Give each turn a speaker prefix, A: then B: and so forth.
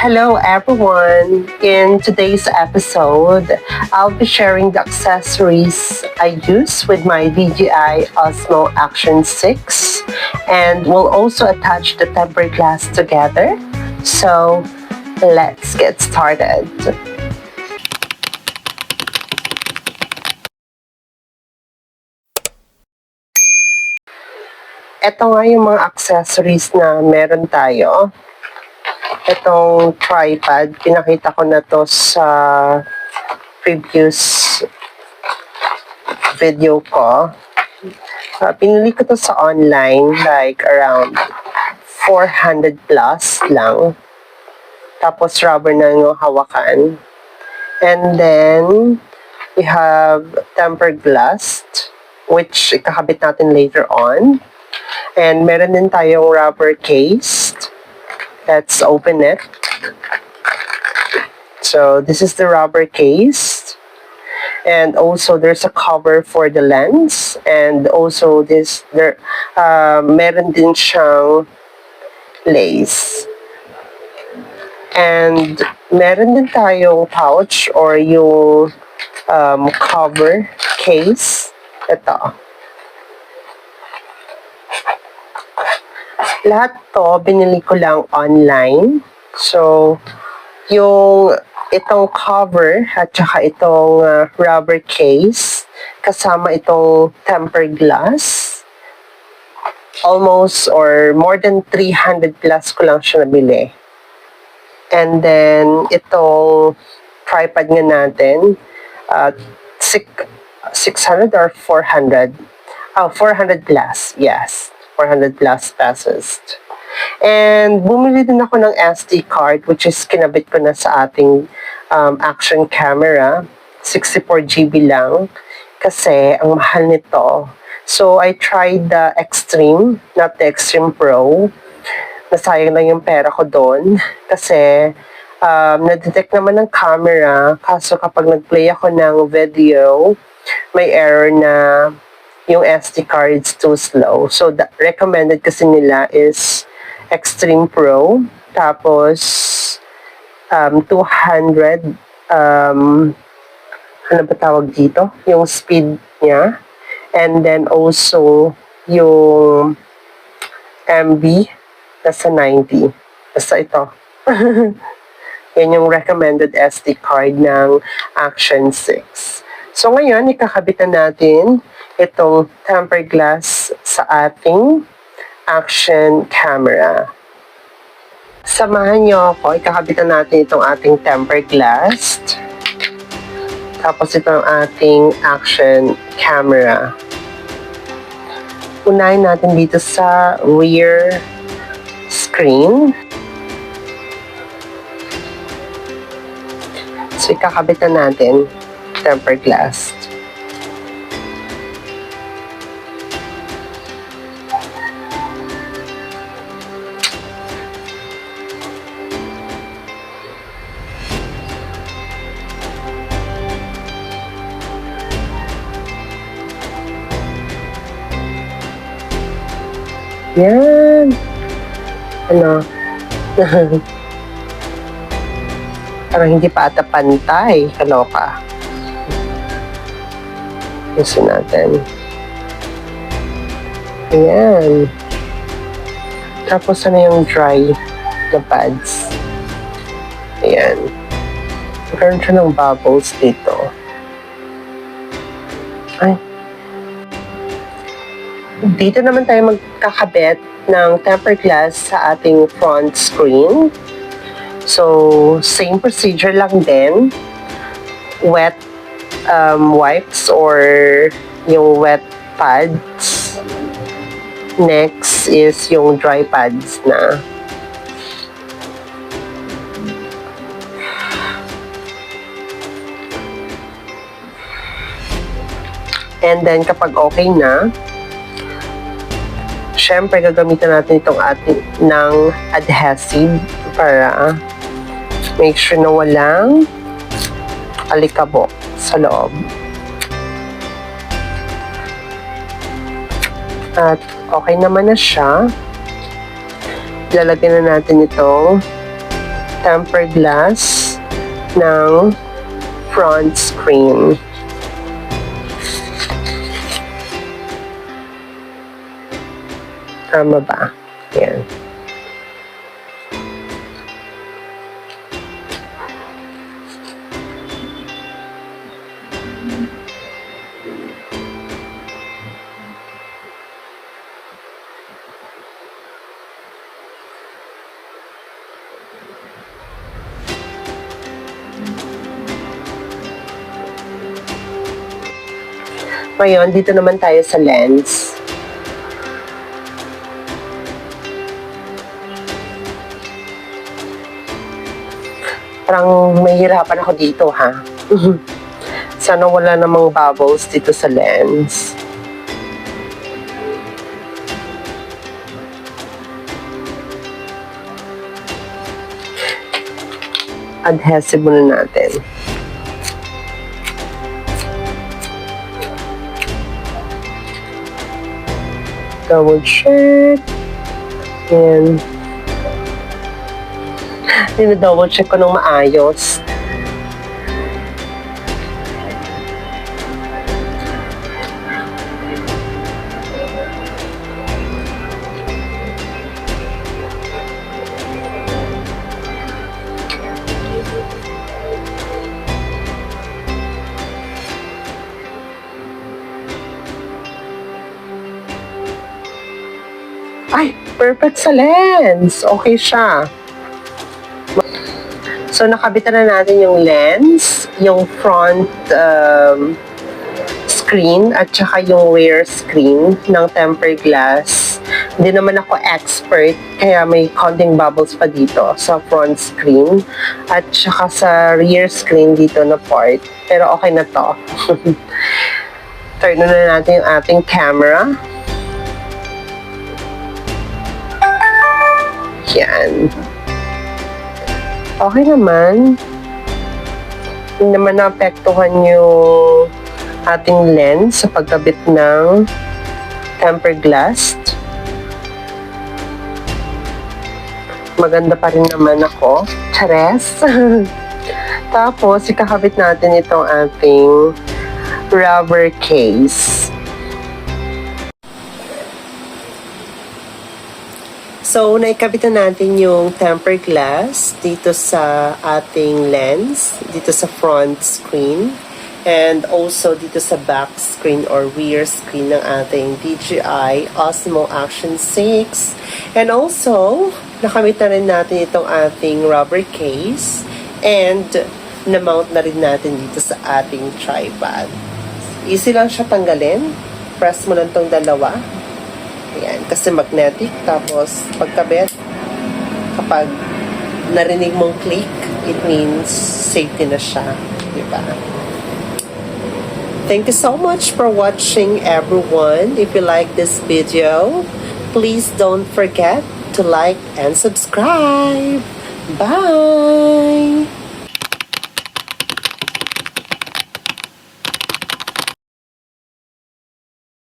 A: Hello everyone! In today's episode, I'll be sharing the accessories I use with my DJI Osmo Action 6, and we'll also attach the tempered glass together. So let's get started. Ito nga yung mga accessories na meron tayo. Itong tripod, pinakita ko na to sa previous video ko. Pinili ko to sa online, like around 400 plus lang. Tapos rubber na yung hawakan. And then, we have tempered glass, which ikakabit natin later on. And meron din tayong rubber case. Let's open it. So this is the rubber case. And also there's a cover for the lens. And also meron din siyang lace. And meron din tayong pouch or yung cover case. Ito. Lahat to, binili ko lang online. So, itong cover at saka itong rubber case, kasama itong tempered glass, almost or more than 300 plus ko lang siya nabili. And then, itong tripod nga natin, 600 or 400? 400 plus, yes. 400 plus pesos. And bumili din ako ng SD card, which is kinabit ko na sa ating action camera. 64 GB lang. Kasi ang mahal nito. So I tried the Extreme, not the Extreme Pro. Nasayang lang yung pera ko doon. Kasi na-detect naman ng camera. Kaso kapag nag-play ako ng video, may error na yung SD card is too slow. So, the recommended kasi nila is Extreme Pro. Tapos, 200, ano ba tawag dito? Yung speed niya. And then also, yung MB, nasa 90. Basta ito. Yan yung recommended SD card ng Action 6. So, ngayon, ikakabit na natin itong tempered glass sa ating action camera. Samahan niyo ako, ikakabitan natin itong ating tempered glass. Tapos itong ating action camera. Unahin natin dito sa rear screen. So ikakabitan natin tempered glass. Yan. Ano? Parang hindi pa ata pantay. Kaloka. Gusto natin. Ayan. Tapos ano yung dry na pads. Ayan. Magkaroon siya ng bubbles dito. Ay. Dito naman tayo magkakabit ng tempered glass sa ating front screen. So, same procedure lang din. Wet wipes or yung wet pads. Next is yung dry pads na. And then, kapag okay na, syempre, gagamitan natin itong ating ng adhesive para make sure na walang alikabok sa loob. At okay naman na siya. Lalagyan na natin itong tempered glass ng front screen. Tama ba? Yan. Ngayon, dito naman tayo sa lens. Parang mahihirapan ako dito, ha? Sana wala namang bubbles dito sa lens. Adhesive muna natin. Double check. And double check ko ng maayos. Ay, perfect sa lens. Okay siya. So, nakabitan na natin yung lens, yung front screen, at saka yung rear screen ng tempered glass. Hindi naman ako expert, kaya may konting bubbles pa dito sa front screen, at saka sa rear screen dito na part. Pero okay na to. Turn na natin yung ating camera. Yan. Okay naman. Hindi naman naapektuhan yung ating lens sa pagkabit ng tempered glass. Maganda pa rin naman ako. Chares! Tapos, ikakabit natin itong ating rubber case. So, naikabit na natin yung tempered glass dito sa ating lens, dito sa front screen, and also dito sa back screen or rear screen ng ating DJI Osmo Action 6. And also, nakamit na rin natin itong ating rubber case, and na-mount na rin natin dito sa ating tripod. Easy lang siya tanggalin. Press mo lang tong dalawa. Ayan, kasi magnetic. Tapos, pagkabit, kapag narinig mong click, it means safety na siya. Diba? Thank you so much for watching, everyone. If you like this video, please don't forget to like and subscribe. Bye!